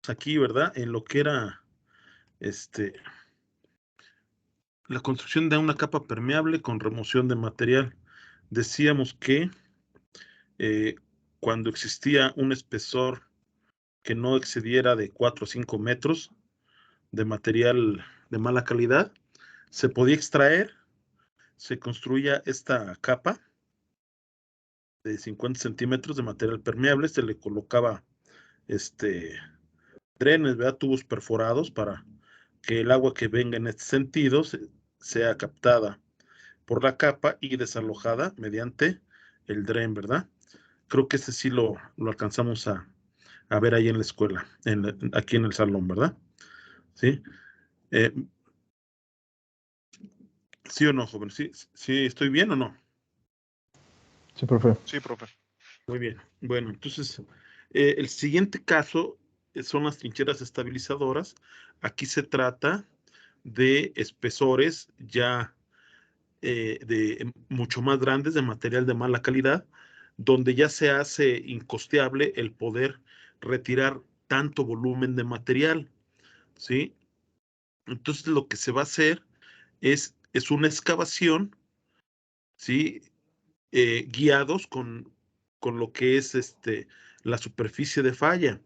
aquí, ¿verdad? En lo que era la construcción de una capa permeable con remoción de material. Decíamos que eh, cuando existía un espesor que no excediera de 4 o 5 metros de material de mala calidad, se podía extraer, se construía esta capa de 50 centímetros de material permeable, se le colocaba drenes, ¿verdad? Tubos perforados para que el agua que venga en este sentido sea captada por la capa y desalojada mediante el dren, ¿verdad? Creo que ese sí lo alcanzamos a ver ahí en la escuela, aquí en el salón, ¿verdad? ¿Sí? Eh, ¿Sí o no, joven? ¿Sí, sí estoy bien o no? Sí, profe. Sí, profe. Muy bien. Bueno, entonces, el siguiente caso son las trincheras estabilizadoras. Aquí se trata de espesores ya de mucho más grandes, de material de mala calidad, donde ya se hace incosteable el poder retirar tanto volumen de material, ¿sí? Entonces lo que se va a hacer es una excavación, ¿sí? Guiados con lo que es la superficie de falla.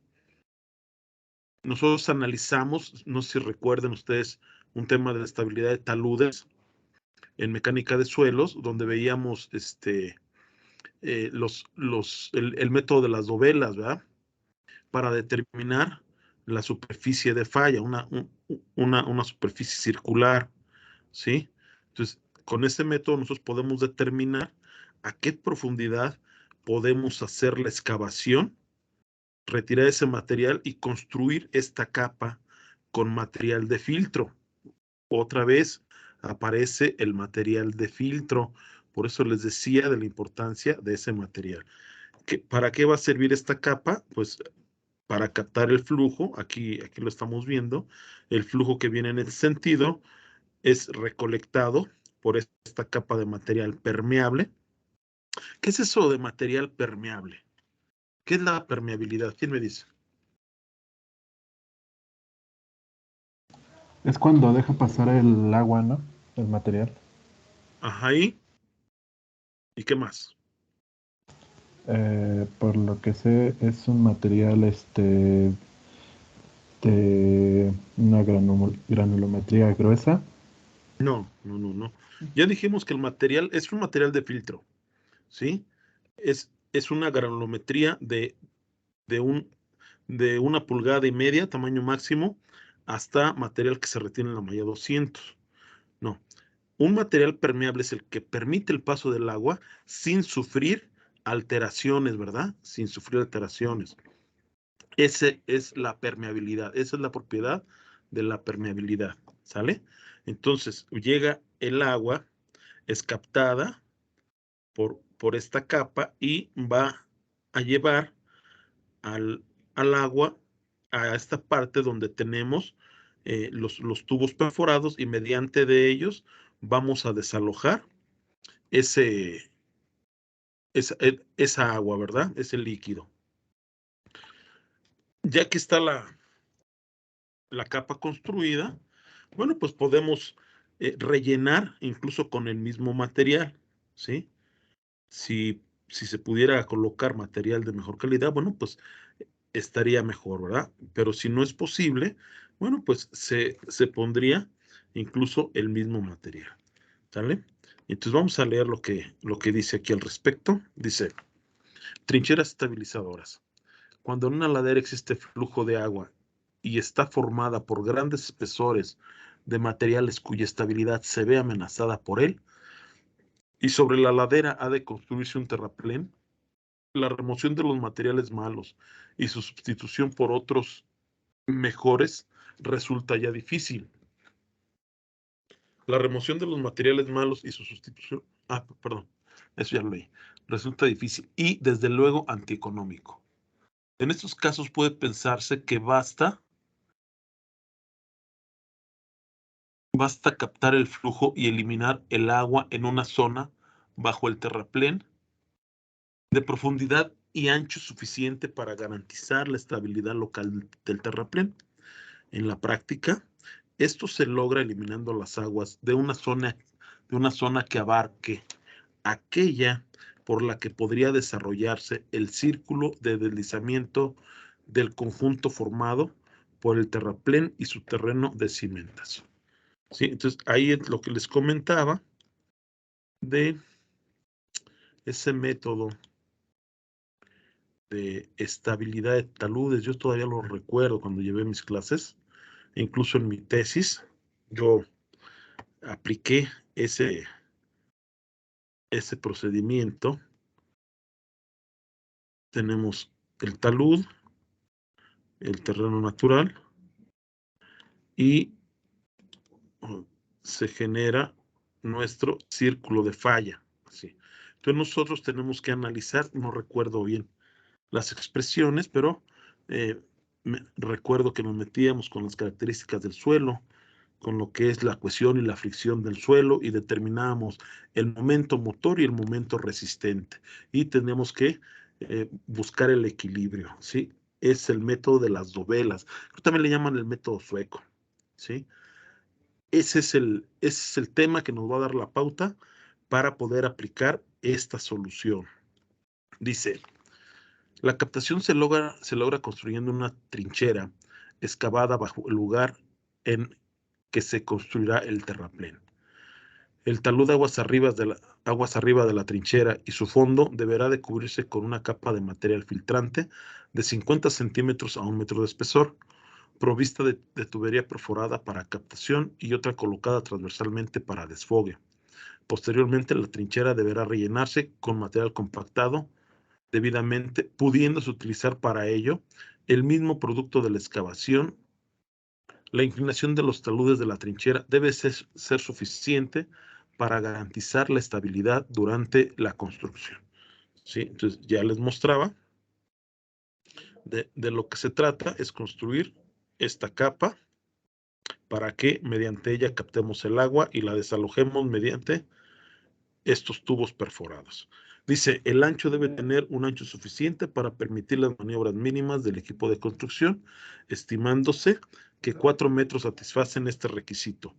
Nosotros analizamos, no sé si recuerden ustedes, un tema de estabilidad de taludes en mecánica de suelos, donde veíamos el método de las dovelas, ¿verdad? Para determinar la superficie de falla, una superficie circular, ¿sí? Entonces, con este método nosotros podemos determinar a qué profundidad podemos hacer la excavación, retirar ese material y construir esta capa con material de filtro. Otra vez aparece el material de filtro. Por eso les decía de la importancia de ese material. ¿Para qué va a servir esta capa? Pues para captar el flujo, aquí lo estamos viendo, el flujo que viene en ese sentido es recolectado por esta capa de material permeable. ¿Qué es eso de material permeable? ¿Qué es la permeabilidad? ¿Quién me dice? Es cuando deja pasar el agua, ¿no? El material. Ajá, ¿y qué más? Por lo que sé, es un material de una granulometría gruesa. No. Ya dijimos que el material es un material de filtro, ¿sí? Es una granulometría de, un, de 1,5 pulgadas, tamaño máximo, hasta material que se retiene en la malla 200. No, un material permeable es el que permite el paso del agua sin sufrir alteraciones, ¿verdad? Sin sufrir alteraciones. Ese es la permeabilidad, esa es la propiedad de la permeabilidad, ¿sale? Entonces, llega el agua, es captada por esta capa y va a llevar al agua a esta parte donde tenemos los tubos perforados y mediante de ellos vamos a desalojar ese, esa agua, ¿verdad? Ese líquido. Ya que está la capa construida, bueno, pues podemos rellenar incluso con el mismo material, ¿sí? Si se pudiera colocar material de mejor calidad, bueno, pues estaría mejor, ¿verdad? Pero si no es posible, bueno, pues se pondría incluso el mismo material, ¿sale? Entonces vamos a leer lo que dice aquí al respecto. Dice, trincheras estabilizadoras. Cuando en una ladera existe flujo de agua y está formada por grandes espesores de materiales cuya estabilidad se ve amenazada por él, y sobre la ladera ha de construirse un terraplén, la remoción de los materiales malos y su sustitución por otros mejores resulta ya difícil. La remoción de los materiales malos y su sustitución, perdón, eso ya lo leí, resulta difícil y desde luego antieconómico. En estos casos puede pensarse que basta captar el flujo y eliminar el agua en una zona bajo el terraplén de profundidad y ancho suficiente para garantizar la estabilidad local del terraplén. En la práctica, esto se logra eliminando las aguas de una zona que abarque aquella por la que podría desarrollarse el círculo de deslizamiento del conjunto formado por el terraplén y su terreno de cimentación. ¿Sí? Entonces, ahí es lo que les comentaba de ese método de estabilidad de taludes. Yo todavía lo recuerdo cuando llevé mis clases, e incluso en mi tesis, yo apliqué ese procedimiento. Tenemos el talud, el terreno natural, y se genera nuestro círculo de falla. ¿Sí? Entonces nosotros tenemos que analizar, no recuerdo bien las expresiones, pero recuerdo que nos metíamos con las características del suelo, con lo que es la cohesión y la fricción del suelo, y determinábamos el momento motor y el momento resistente. Y tenemos que buscar el equilibrio, ¿sí? Es el método de las dovelas. También le llaman el método sueco, ¿sí? Ese es el tema que nos va a dar la pauta para poder aplicar esta solución. Dice, la captación se logra construyendo una trinchera excavada bajo el lugar en que se construirá el terraplén. El talud aguas arriba de la trinchera y su fondo deberá de cubrirse con una capa de material filtrante de 50 centímetros a 1 metro de espesor, provista de tubería perforada para captación y otra colocada transversalmente para desfogue. Posteriormente, la trinchera deberá rellenarse con material compactado debidamente, pudiéndose utilizar para ello el mismo producto de la excavación. La inclinación de los taludes de la trinchera debe ser suficiente para garantizar la estabilidad durante la construcción. ¿Sí? Entonces, ya les mostraba de lo que se trata es construir esta capa para que mediante ella captemos el agua y la desalojemos mediante estos tubos perforados. Dice, el ancho debe tener un ancho suficiente para permitir las maniobras mínimas del equipo de construcción, estimándose que 4 metros satisfacen este requisito.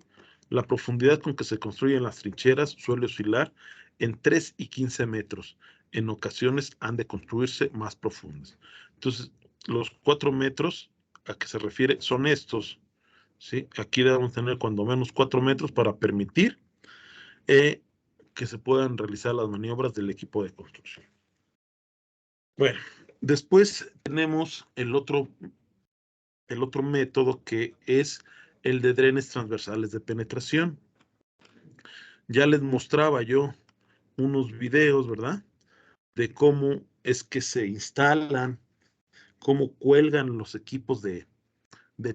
La profundidad con que se construyen las trincheras suele oscilar en 3 y 15 metros. En ocasiones han de construirse más profundas. Entonces, los 4 metros a que se refiere son estos, ¿sí? Aquí debemos tener cuando menos 4 metros para permitir que se puedan realizar las maniobras del equipo de construcción. Bueno, después tenemos el otro método, que es el de drenes transversales de penetración. Ya les mostraba yo unos videos, ¿verdad? De cómo es que se instalan, cómo cuelgan los equipos de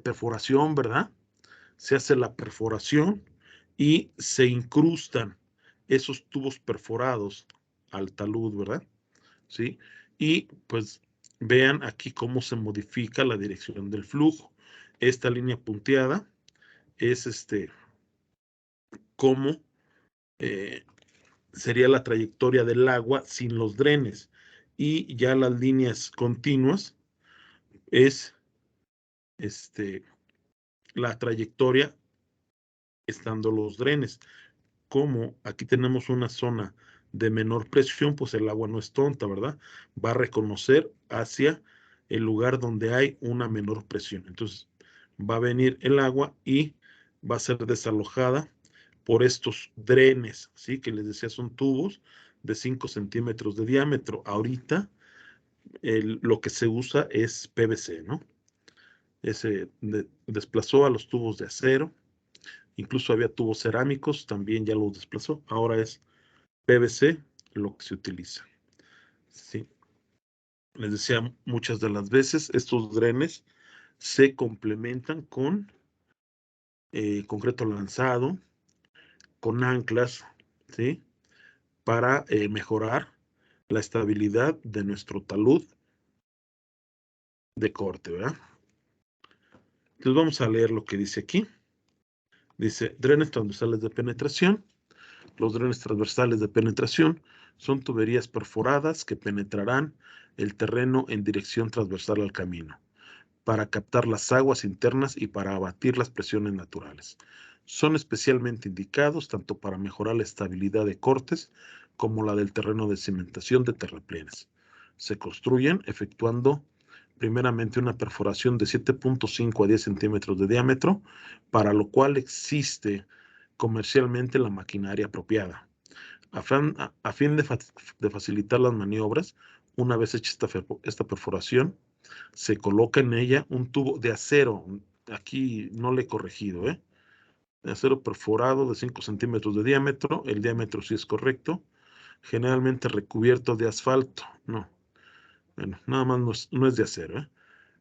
perforación, ¿verdad? Se hace la perforación y se incrustan esos tubos perforados al talud, ¿verdad? ¿Sí? Y pues vean aquí cómo se modifica la dirección del flujo. Esta línea punteada es cómo sería la trayectoria del agua sin los drenes. Y ya las líneas continuas es la trayectoria estando los drenes. Como aquí tenemos una zona de menor presión, pues el agua no es tonta, ¿verdad? Va a reconocer hacia el lugar donde hay una menor presión. Entonces, va a venir el agua y va a ser desalojada por estos drenes, ¿sí? Que les decía son tubos de 5 centímetros de diámetro. Ahorita lo que se usa es PVC, ¿no? Ese desplazó a los tubos de acero. Incluso había tubos cerámicos, también ya los desplazó. Ahora es PVC lo que se utiliza. Sí. Les decía, muchas de las veces estos drenes se complementan con concreto lanzado, con anclas, ¿sí? Para mejorar la estabilidad de nuestro talud de corte, ¿verdad? Entonces vamos a leer lo que dice aquí. Dice, drenes transversales de penetración. Los drenes transversales de penetración Son tuberías perforadas que penetrarán el terreno en dirección transversal al camino, para captar las aguas internas y para abatir las presiones naturales. Son especialmente indicados tanto para mejorar la estabilidad de cortes como la del terreno de cimentación de terraplenes. Se construyen efectuando primeramente una perforación de 7.5 a 10 centímetros de diámetro, para lo cual existe comercialmente la maquinaria apropiada. A fin de facilitar las maniobras, una vez hecha esta perforación, se coloca en ella un tubo de acero. Aquí no le he corregido, de acero perforado de 5 centímetros de diámetro. El diámetro sí es correcto. Generalmente recubierto de asfalto. No, bueno, nada más no es de acero,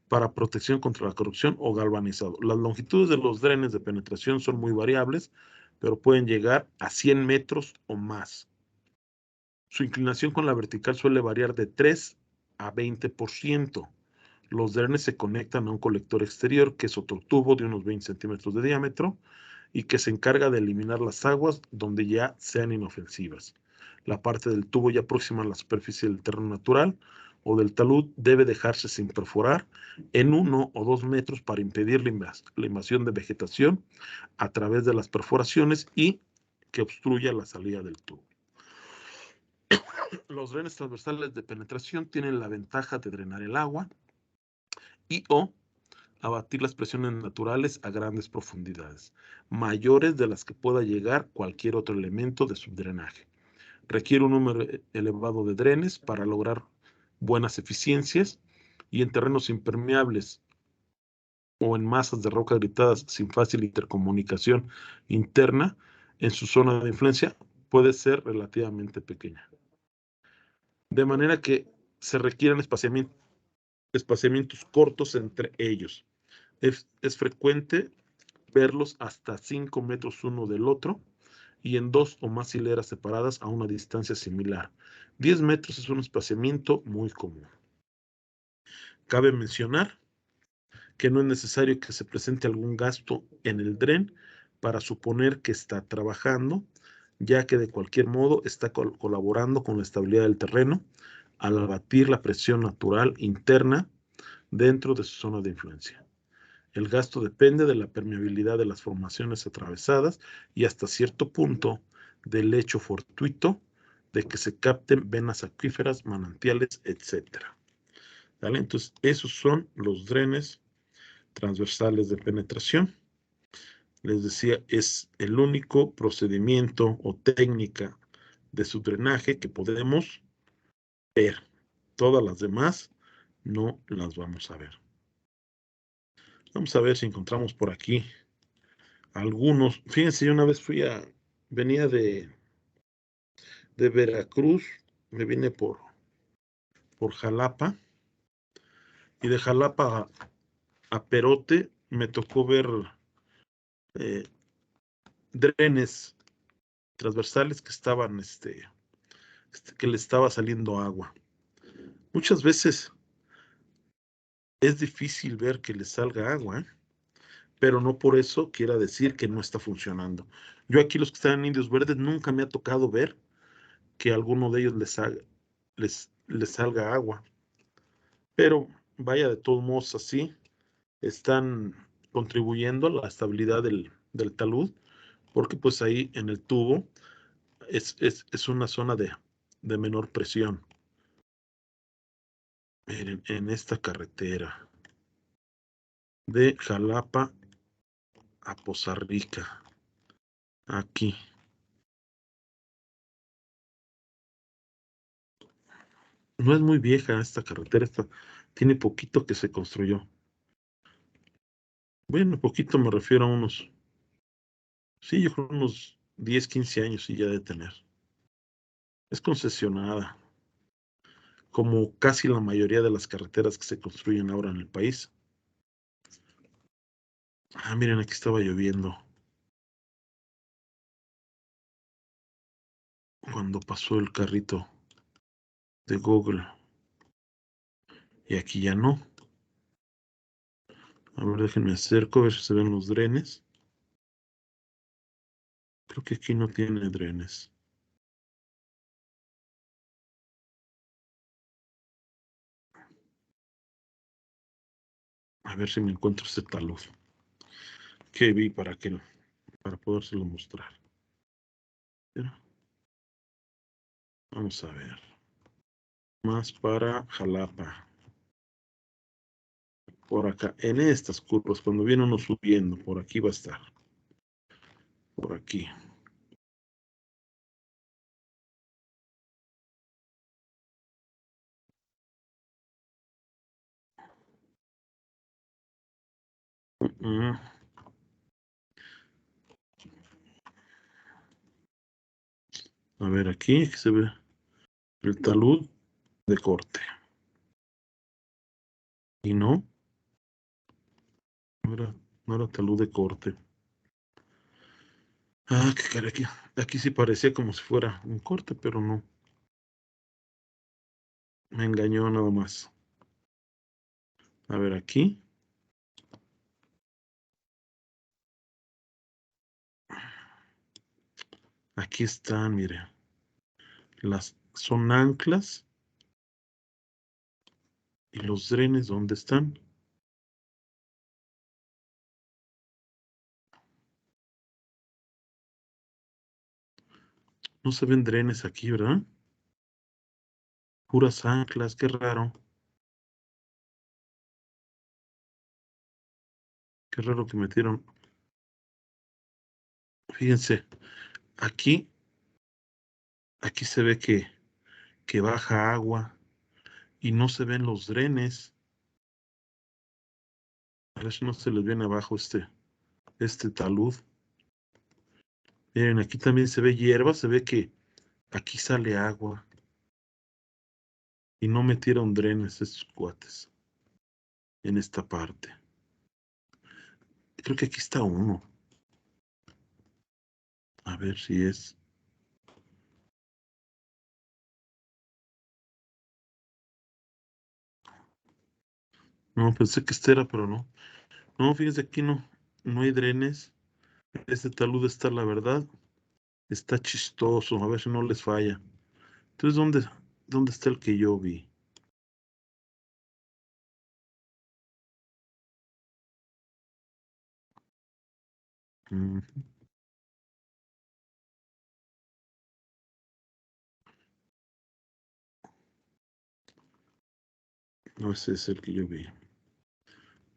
para protección contra la corrosión o galvanizado. Las longitudes de los drenes de penetración son muy variables, pero pueden llegar a 100 metros o más. Su inclinación con la vertical suele variar de 3 a 20%. Los drenes se conectan a un colector exterior, que es otro tubo de unos 20 centímetros de diámetro y que se encarga de eliminar las aguas donde ya sean inofensivas. La parte del tubo ya próxima a la superficie del terreno natural o del talud debe dejarse sin perforar en 1 o 2 metros para impedir la invasión de vegetación a través de las perforaciones y que obstruya la salida del tubo. Los drenes transversales de penetración tienen la ventaja de drenar el agua y o abatir las presiones naturales a grandes profundidades, mayores de las que pueda llegar cualquier otro elemento de subdrenaje. Requiere un número elevado de drenes para lograr buenas eficiencias, y en terrenos impermeables o en masas de roca agrietadas sin fácil intercomunicación interna en su zona de influencia puede ser relativamente pequeña. De manera que se requieren espaciamientos cortos entre ellos. Es frecuente verlos hasta 5 metros uno del otro y en 2 o más hileras separadas a una distancia similar. 10 metros es un espaciamiento muy común. Cabe mencionar que no es necesario que se presente algún gasto en el dren para suponer que está trabajando, ya que de cualquier modo está colaborando con la estabilidad del terreno al abatir la presión natural interna dentro de su zona de influencia. El gasto depende de la permeabilidad de las formaciones atravesadas y hasta cierto punto del hecho fortuito de que se capten venas acuíferas, manantiales, etc. ¿Vale? Entonces, esos son los drenes transversales de penetración. Les decía, es el único procedimiento o técnica de subdrenaje que podemos ver. Todas las demás no las vamos a ver. Vamos a ver si encontramos por aquí algunos. Fíjense, yo una vez venía de Veracruz, me vine por Jalapa, y de Jalapa a Perote me tocó ver eh, drenes transversales que estaban, que le estaba saliendo agua. Muchas veces es difícil ver que le salga agua, pero no por eso quiera decir que no está funcionando. Yo aquí, los que están en Indios Verdes, nunca me ha tocado ver que a alguno de ellos les salga agua. Pero vaya, de todos modos, así están contribuyendo a la estabilidad del talud, porque pues ahí en el tubo es una zona de menor presión. Miren, en esta carretera de Jalapa a Poza Rica, aquí. No es muy vieja esta carretera, tiene poquito que se construyó. Bueno, poquito me refiero a unos, sí, yo creo unos 10, 15 años sí ya de tener. Es concesionada, como casi la mayoría de las carreteras que se construyen ahora en el país. Ah, miren, aquí estaba lloviendo cuando pasó el carrito de Google. Y aquí ya no. A ver, déjenme acerco a ver si se ven los drenes. Creo que aquí no tiene drenes. A ver si me encuentro este talud que vi para podérselo mostrar. Pero, vamos a ver. Más para Jalapa. Por acá, en estas curvas, cuando viene uno subiendo, por aquí va a estar. Por aquí. A ver, aquí se ve el talud de corte. Y no era talud de corte. Ah, qué cara, aquí sí parecía como si fuera un corte, pero no. Me engañó nada más. A ver, aquí. Aquí están, mire. Son anclas. ¿Y los drenes dónde están? No se ven drenes aquí, ¿verdad? Puras anclas, qué raro. Qué raro que metieron. Fíjense, aquí se ve que baja agua y no se ven los drenes. A ver si no se les viene abajo este talud. Miren, aquí también se ve hierba, se ve que aquí sale agua. Y no metieron drenes estos cuates en esta parte. Creo que aquí está uno. A ver si es. No, pensé que este era, pero no. No, fíjense, aquí no hay drenes. Este talud está, la verdad, está chistoso. A ver si no les falla. Entonces, ¿dónde está el que yo vi? Mm, no, ese es el que yo vi.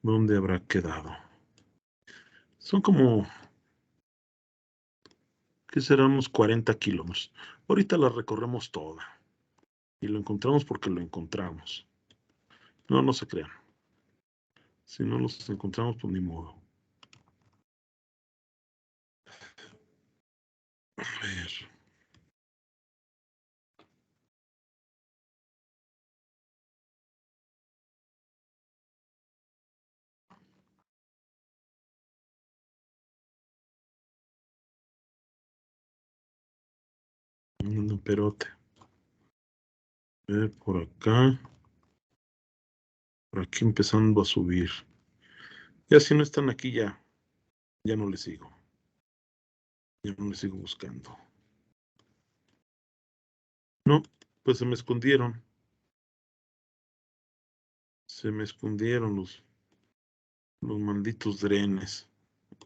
¿Dónde habrá quedado? Son como, ¿qué serán? Unos 40 kilómetros. Ahorita la recorremos toda. Y lo encontramos porque lo encontramos. No, no se crean. Si no los encontramos, pues ni modo. A ver. Un perote. A ver, por acá. Por aquí empezando a subir. Ya si no están aquí, ya no les sigo. Ya no les sigo buscando. No, pues se me escondieron. Se me escondieron los malditos drenes.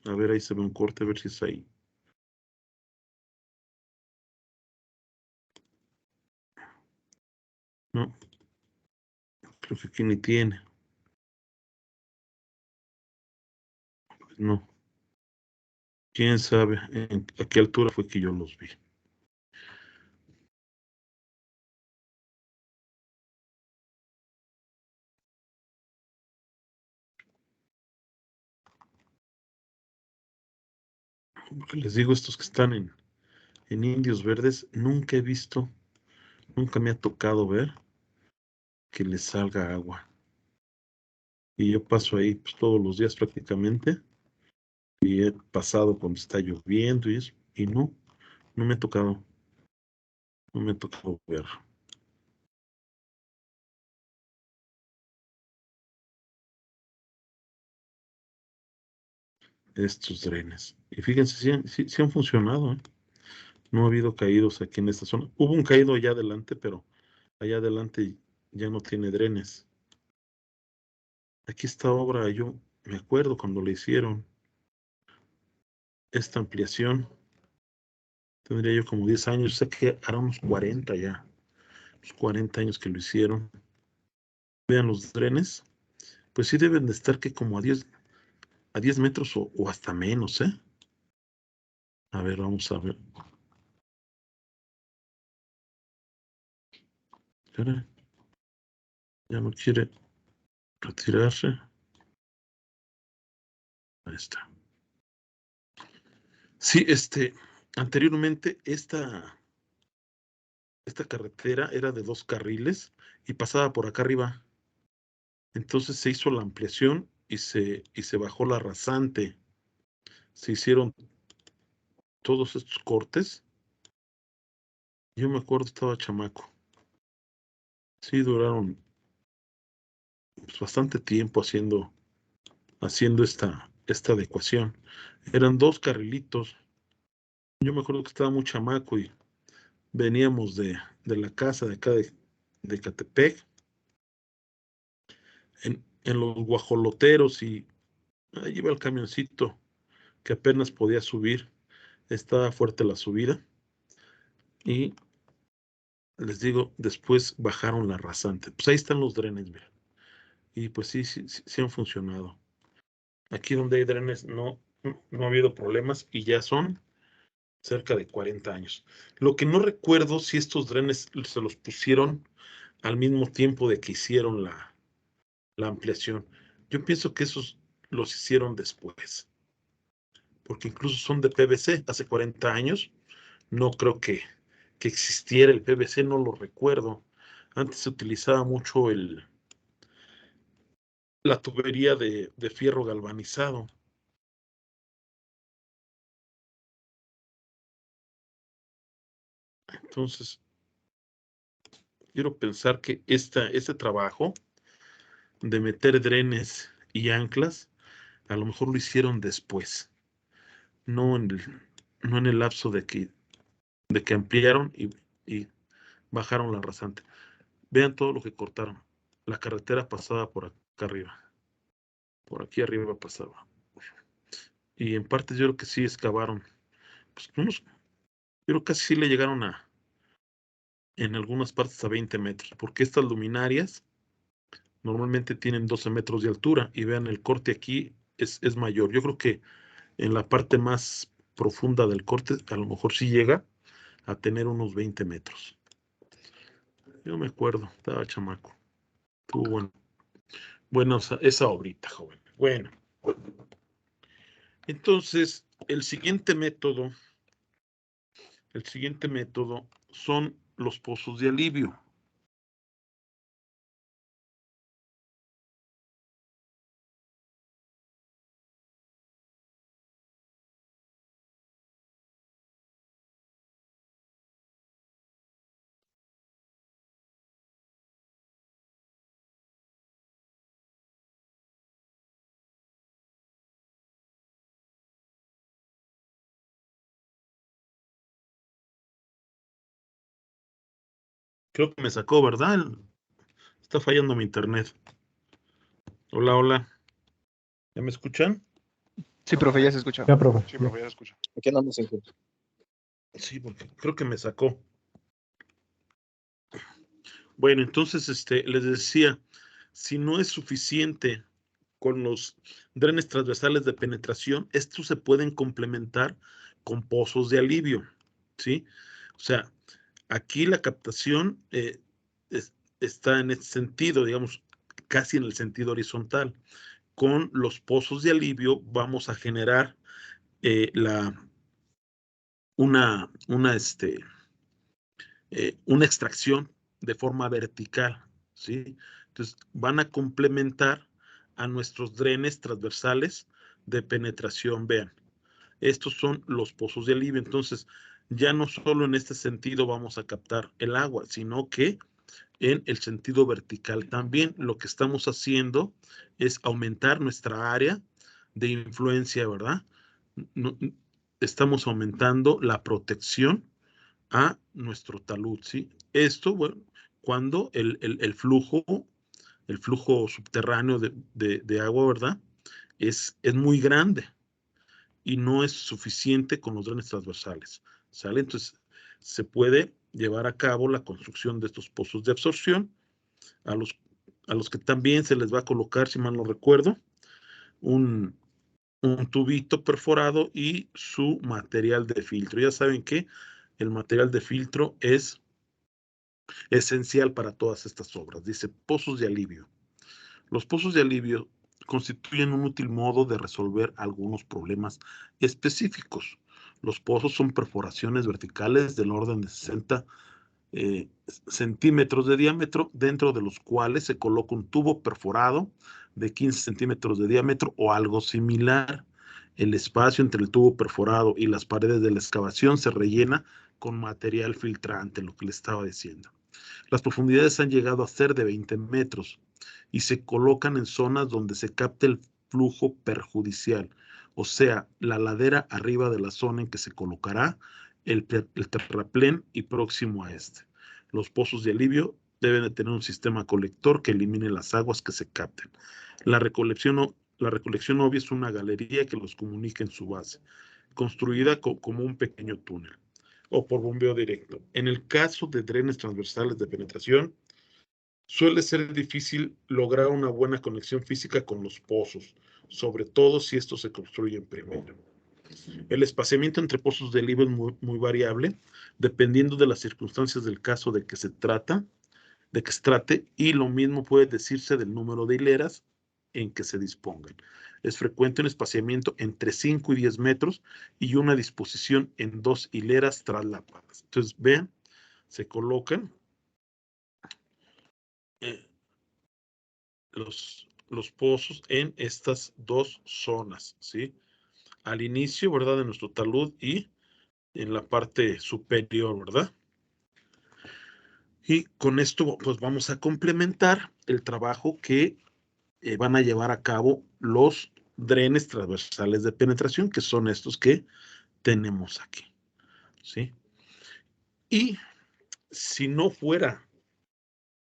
A ver, ahí se ve un corte, a ver si es ahí. No, creo que aquí ni tiene. No, quién sabe a qué altura fue que yo los vi. Porque les digo, estos que están en Indios Verdes, nunca he visto, nunca me ha tocado ver que les salga agua. Y yo paso ahí pues, todos los días prácticamente. Y he pasado cuando está lloviendo y eso. Y no me ha tocado. No me ha tocado ver estos drenes. Y fíjense, sí han funcionado, ¿eh? No ha habido caídos aquí en esta zona. Hubo un caído allá adelante, pero allá adelante ya no tiene drenes. Aquí esta obra, yo me acuerdo cuando le hicieron esta ampliación. Tendría yo como 10 años, sé que hará unos 40 ya, unos 40 años que lo hicieron. Vean los drenes, pues sí deben de estar que como a 10 metros o hasta menos, ¿eh? A ver, vamos a ver. Espera, ya no quiere retirarse. Ahí está. Sí, anteriormente esta carretera era de 2 carriles y pasaba por acá arriba. Entonces se hizo la ampliación y se bajó la rasante. Se hicieron todos estos cortes. Yo me acuerdo, estaba chamaco. Sí, duraron pues, bastante tiempo haciendo esta adecuación. Eran 2 carrilitos. Yo me acuerdo que estaba muy chamaco y veníamos de la casa de acá de Catepec, en los guajoloteros, y ahí iba el camioncito que apenas podía subir. Estaba fuerte la subida y les digo, después bajaron la rasante. Pues ahí están los drenes, mira. Y pues sí, sí, sí, sí han funcionado. Aquí donde hay drenes no ha habido problemas y ya son cerca de 40 años. Lo que no recuerdo si estos drenes se los pusieron al mismo tiempo de que hicieron la ampliación. Yo pienso que esos los hicieron después, porque incluso son de PVC hace 40 años. No creo que existiera el PVC, no lo recuerdo. Antes se utilizaba mucho la tubería de fierro galvanizado. Entonces, quiero pensar que este trabajo de meter drenes y anclas, a lo mejor lo hicieron después, no en el lapso de que ampliaron y bajaron la rasante. Vean todo lo que cortaron. La carretera pasaba por acá arriba, por aquí arriba pasaba. Y en partes yo creo que sí excavaron, pues yo creo que casi sí le llegaron en algunas partes a 20 metros, porque estas luminarias normalmente tienen 12 metros de altura y vean el corte aquí es mayor. Yo creo que en la parte más profunda del corte a lo mejor sí llega a tener unos 20 metros. Yo me acuerdo, estaba chamaco. Estuvo bueno esa obrita, joven. Bueno, entonces el siguiente método son los pozos de alivio. Creo que me sacó, ¿verdad? Está fallando mi internet. Hola, hola. ¿Ya me escuchan? Sí, profe, ya se escucha. Ya, profe. Sí, profe, ya se escucha. Aquí andamos en curso. Sí, porque creo que me sacó. Bueno, entonces les decía, si no es suficiente con los drenes transversales de penetración, estos se pueden complementar con pozos de alivio, ¿sí? O sea, aquí la captación está en este sentido, digamos, casi en el sentido horizontal. Con los pozos de alivio vamos a generar eh, la, una extracción de forma vertical, ¿sí? Entonces, van a complementar a nuestros drenes transversales de penetración. Vean, estos son los pozos de alivio. Entonces, ya no solo en este sentido vamos a captar el agua, sino que en el sentido vertical también lo que estamos haciendo es aumentar nuestra área de influencia, ¿verdad? No, estamos aumentando la protección a nuestro talud, ¿sí? Esto, bueno, cuando el flujo el flujo subterráneo de agua, ¿verdad? Es muy grande y no es suficiente con los drenes transversales, ¿sale? Entonces, se puede llevar a cabo la construcción de estos pozos de absorción, a los que también se les va a colocar, si mal no recuerdo, un tubito perforado y su material de filtro. Ya saben que el material de filtro es esencial para todas estas obras. Dice pozos de alivio. Los pozos de alivio constituyen un útil modo de resolver algunos problemas específicos. Los pozos son perforaciones verticales del orden de 60 centímetros de diámetro, dentro de los cuales se coloca un tubo perforado de 15 centímetros de diámetro o algo similar. El espacio entre el tubo perforado y las paredes de la excavación se rellena con material filtrante, lo que le estaba diciendo. Las profundidades han llegado a ser de 20 metros y se colocan en zonas donde se capte el flujo perjudicial, o sea, la ladera arriba de la zona en que se colocará el terraplén y próximo a este. Los pozos de alivio deben de tener un sistema colector que elimine las aguas que se capten. La recolección obvia es una galería que los comunica en su base, construida como un pequeño túnel o por bombeo directo. En el caso de drenes transversales de penetración, suele ser difícil lograr una buena conexión física con los pozos, sobre todo si estos se construyen primero. El espaciamiento entre pozos de alivio es muy variable, dependiendo de las circunstancias del caso de que se trate, y lo mismo puede decirse del número de hileras en que se dispongan. Es frecuente un espaciamiento entre 5 y 10 metros y una disposición en 2 hileras traslapadas. Entonces, vean, se colocan los pozos en estas dos zonas, ¿sí? Al inicio, ¿verdad? De nuestro talud y en la parte superior, ¿verdad? Y con esto, pues vamos a complementar el trabajo que van a llevar a cabo los drenes transversales de penetración, que son estos que tenemos aquí, ¿sí? Y si no fuera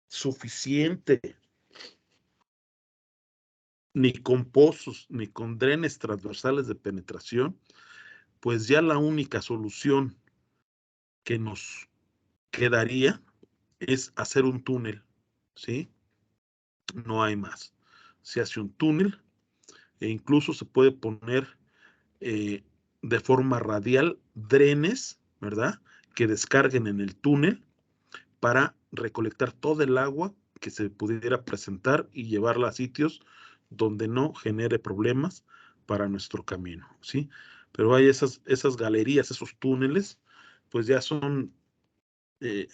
suficiente ni con pozos ni con drenes transversales de penetración, pues ya la única solución que nos quedaría es hacer un túnel, ¿sí? No hay más. Se hace un túnel e incluso se puede poner de forma radial drenes, ¿verdad? Que descarguen en el túnel para recolectar todo el agua que se pudiera presentar y llevarla a sitios donde no genere problemas para nuestro camino, ¿sí? Pero hay esas galerías, esos túneles, pues ya son, eh,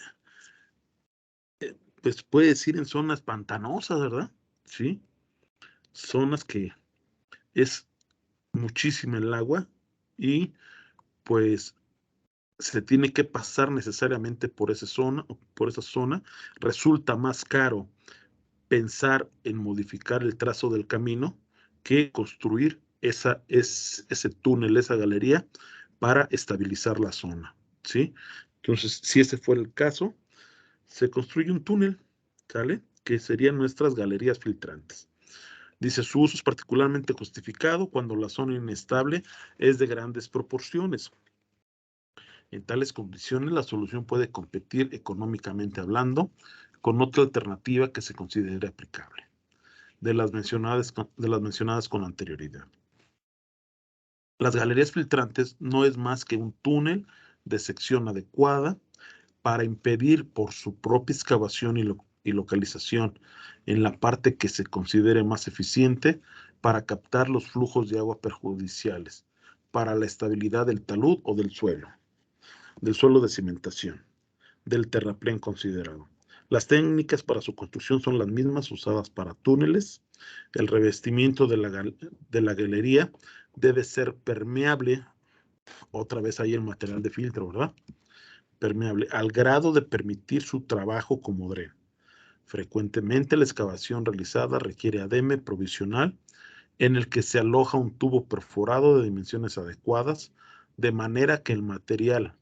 pues puede decir en zonas pantanosas, ¿verdad? Sí, zonas que es muchísima el agua y pues se tiene que pasar necesariamente por esa zona, resulta más caro pensar en modificar el trazo del camino que construir ese túnel, esa galería, para estabilizar la zona, ¿sí? Entonces, si ese fuera el caso, se construye un túnel, ¿sale? Que serían nuestras galerías filtrantes. Dice, su uso es particularmente justificado cuando la zona inestable es de grandes proporciones. En tales condiciones, la solución puede competir económicamente hablando con otra alternativa que se considere aplicable, de las mencionadas con anterioridad. Las galerías filtrantes no es más que un túnel de sección adecuada para impedir por su propia excavación y localización en la parte que se considere más eficiente para captar los flujos de agua perjudiciales para la estabilidad del talud o del suelo de cimentación, del terraplén considerado. Las técnicas para su construcción son las mismas usadas para túneles. El revestimiento de la galería debe ser permeable, otra vez ahí el material de filtro, ¿verdad? Permeable, al grado de permitir su trabajo como dren. Frecuentemente la excavación realizada requiere ademe provisional en el que se aloja un tubo perforado de dimensiones adecuadas, de manera que el material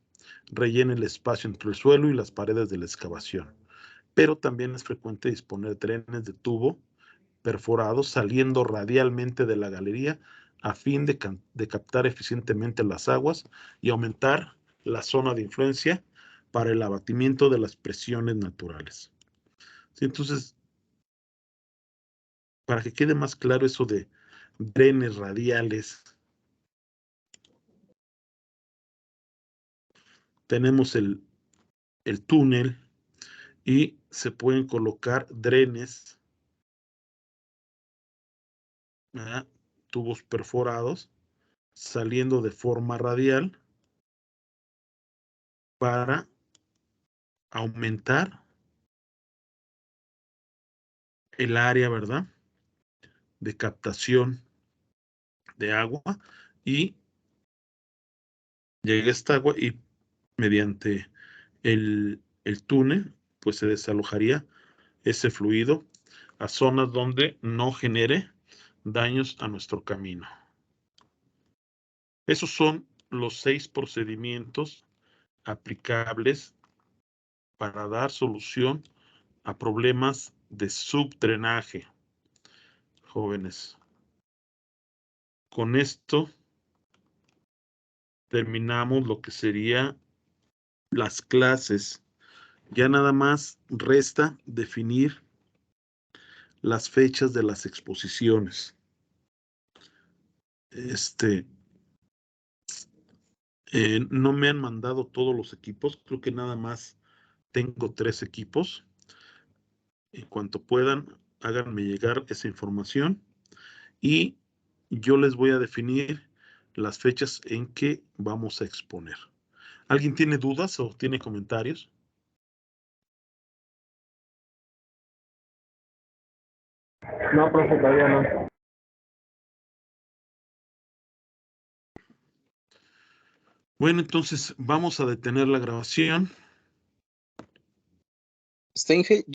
rellene el espacio entre el suelo y las paredes de la excavación, pero también es frecuente disponer drenes de tubo perforados saliendo radialmente de la galería a fin de captar eficientemente las aguas y aumentar la zona de influencia para el abatimiento de las presiones naturales. ¿Sí? Entonces, para que quede más claro eso de drenes radiales, tenemos el túnel y se pueden colocar drenes, ¿verdad? Tubos perforados saliendo de forma radial para aumentar el área, ¿verdad?, de captación de agua, y llega esta agua y mediante el túnel, pues se desalojaría ese fluido a zonas donde no genere daños a nuestro camino. Esos son los 6 procedimientos aplicables para dar solución a problemas de subdrenaje, jóvenes. Con esto terminamos lo que sería las clases. Ya nada más resta definir las fechas de las exposiciones. No me han mandado todos los equipos, creo que nada más tengo 3 equipos. En cuanto puedan, háganme llegar esa información y yo les voy a definir las fechas en que vamos a exponer. ¿Alguien tiene dudas o tiene comentarios? No, profe, todavía no. Bueno, entonces vamos a detener la grabación. Stenge